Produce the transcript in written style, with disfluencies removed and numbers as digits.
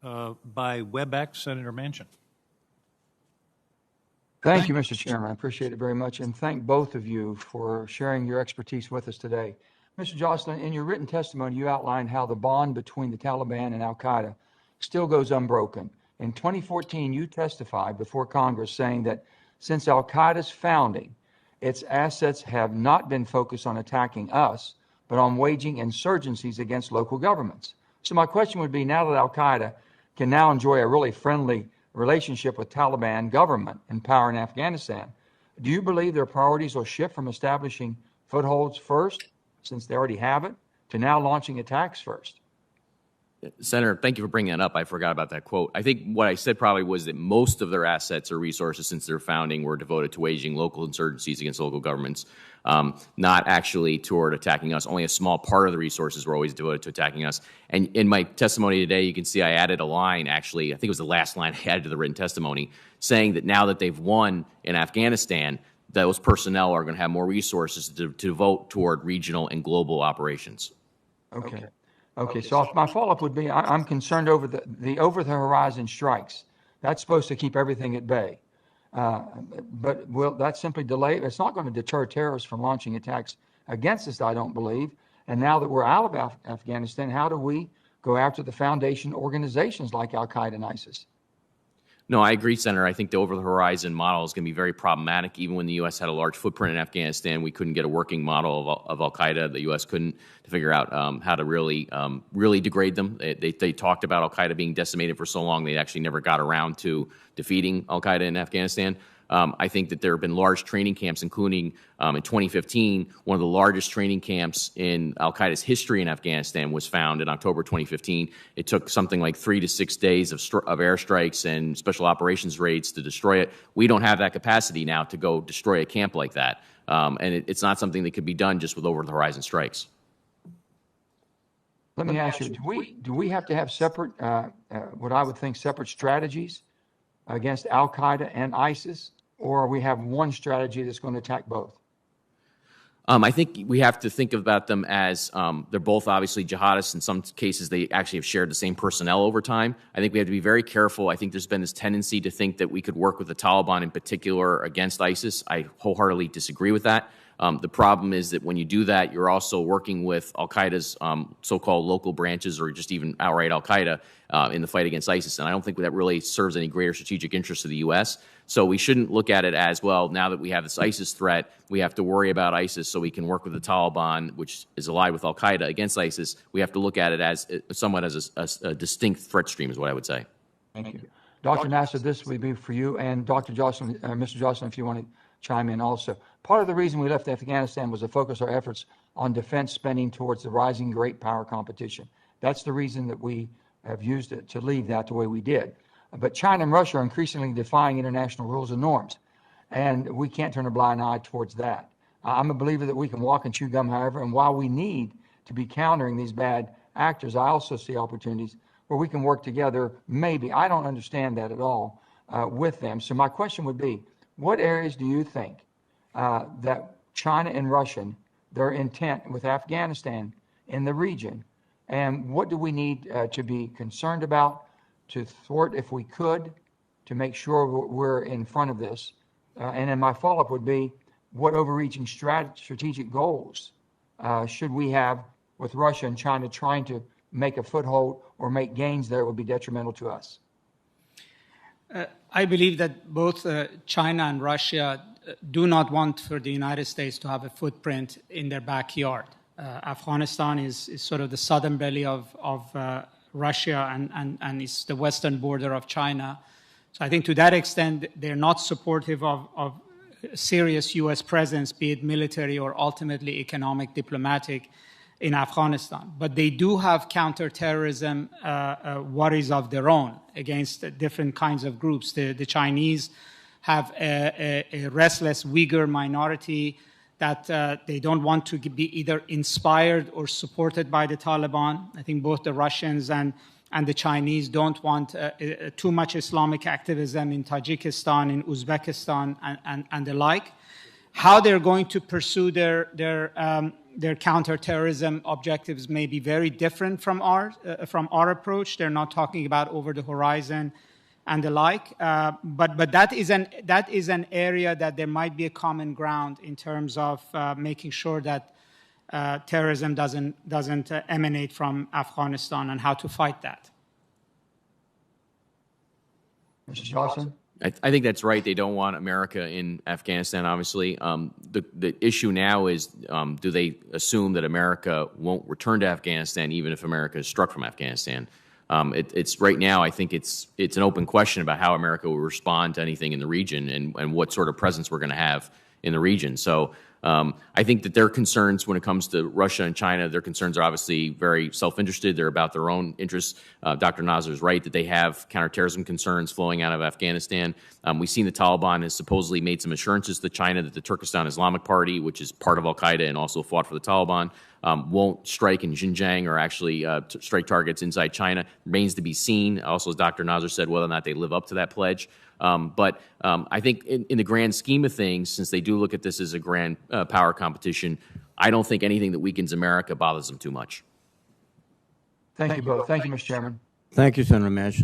by WebEx, Senator Manchin. Thank you, Mr. Chairman. I appreciate it very much, and thank both of you for sharing your expertise with us today. Mr. Jocelyn, in your written testimony, you outlined how the bond between the Taliban and al-Qaeda still goes unbroken. In 2014, you testified before Congress saying that since al-Qaeda's founding, its assets have not been focused on attacking us, but on waging insurgencies against local governments. So my question would be, now that al-Qaeda can now enjoy a really friendly relationship with Taliban government and power in Afghanistan, do you believe their priorities will shift from establishing footholds first, since they already have it, to now launching attacks first? Senator, thank you for bringing that up. I forgot about that quote. I think what I said probably was that most of their assets or resources since their founding were devoted to waging local insurgencies against local governments, not actually toward attacking us. Only a small part of the resources were always devoted to attacking us. And in my testimony today, you can see I added a line, actually, I think it was the last line I added to the written testimony, saying that now that they've won in Afghanistan, those personnel are going to have more resources to devote toward regional and global operations. Okay, so my follow-up would be, I'm concerned over the over-the-horizon strikes. That's supposed to keep everything at bay. But will that simply delay? It's not going to deter terrorists from launching attacks against us, I don't believe. And now that we're out of Afghanistan, how do we go after the foundation organizations like al-Qaeda and ISIS? No, I agree, Senator. I think the over-the-horizon model is going to be very problematic. Even when the U.S. had a large footprint in Afghanistan, we couldn't get a working model of al-Qaeda. The U.S. couldn't to figure out how to really degrade them. They talked about al-Qaeda being decimated for so long, they actually never got around to defeating al-Qaeda in Afghanistan. I think that there have been large training camps, including in 2015, one of the largest training camps in al-Qaeda's history in Afghanistan was found in October 2015. It took something like 3 to 6 days of airstrikes and special operations raids to destroy it. We don't have that capacity now to go destroy a camp like that. And it's not something that could be done just with over-the-horizon strikes. Let me ask you, do we have to have separate, what I would think, separate strategies against al-Qaeda and ISIS? Or we have one strategy that's going to attack both? I think we have to think about them as they're both obviously jihadists. In some cases, they actually have shared the same personnel over time. I think we have to be very careful. I think there's been this tendency to think that we could work with the Taliban in particular against ISIS. I wholeheartedly disagree with that. The problem is that when you do that, you're also working with al-Qaeda's so-called local branches or just even outright al-Qaeda in the fight against ISIS. And I don't think that really serves any greater strategic interest to the U.S. So we shouldn't look at it as, well, now that we have this ISIS threat, we have to worry about ISIS so we can work with the Taliban, which is allied with al-Qaeda, against ISIS. We have to look at it as somewhat as a distinct threat stream is what I would say. Thank you. Dr. Nassar, this would be for you, and Dr. Jocelyn, Mr. Jocelyn, if you want to chime in also. Part of the reason we left Afghanistan was to focus our efforts on defense spending towards the rising great power competition. That's the reason that we have used it to leave that the way we did. But China and Russia are increasingly defying international rules and norms, and we can't turn a blind eye towards that. I'm a believer that we can walk and chew gum, however, and while we need to be countering these bad actors, I also see opportunities where we can work together, maybe. I don't understand that at all with them. So my question would be, what areas do you think that China and Russia, their intent with Afghanistan in the region, and what do we need to be concerned about to thwart, if we could, to make sure we're in front of this? And then my follow-up would be, what overreaching strategic goals should we have with Russia and China trying to make a foothold or make gains there would be detrimental to us? I believe that both China and Russia do not want for the United States to have a footprint in their backyard. Afghanistan is sort of the southern belly of Russia and is the western border of China. So I think to that extent, they're not supportive of serious U.S. presence, be it military or ultimately economic, diplomatic, in Afghanistan. But they do have counterterrorism worries of their own against different kinds of groups. The Chinese have a restless Uyghur minority that they don't want to be either inspired or supported by the Taliban. I think both the Russians and the Chinese don't want too much Islamic activism in Tajikistan, in Uzbekistan, and the like. How they're going to pursue their their counterterrorism objectives may be very different from our approach. They're not talking about over the horizon and the like. But that is an area that there might be a common ground in terms of making sure that terrorism doesn't emanate from Afghanistan and how to fight that. Mr. Johnson? I think that's right. They don't want America in Afghanistan, obviously. The issue now is, do they assume that America won't return to Afghanistan even if America is struck from Afghanistan? It's right now, I think it's an open question about how America will respond to anything in the region and what sort of presence we're going to have in the region. So I think that their concerns when it comes to Russia and China, their concerns are obviously very self-interested. They're about their own interests. Dr. Nasser is right that they have counterterrorism concerns flowing out of Afghanistan. We've seen the Taliban has supposedly made some assurances to China that the Turkestan Islamic Party, which is part of al-Qaeda and also fought for the Taliban, won't strike in Xinjiang or actually strike targets inside China. Remains to be seen. Also, as Dr. Nasser said, whether or not they live up to that pledge. But I think in the grand scheme of things, since they do look at this as a grand power competition, I don't think anything that weakens America bothers them too much. Thank you both. Thank you, Mr. Chairman. Thank you, Senator Manchin.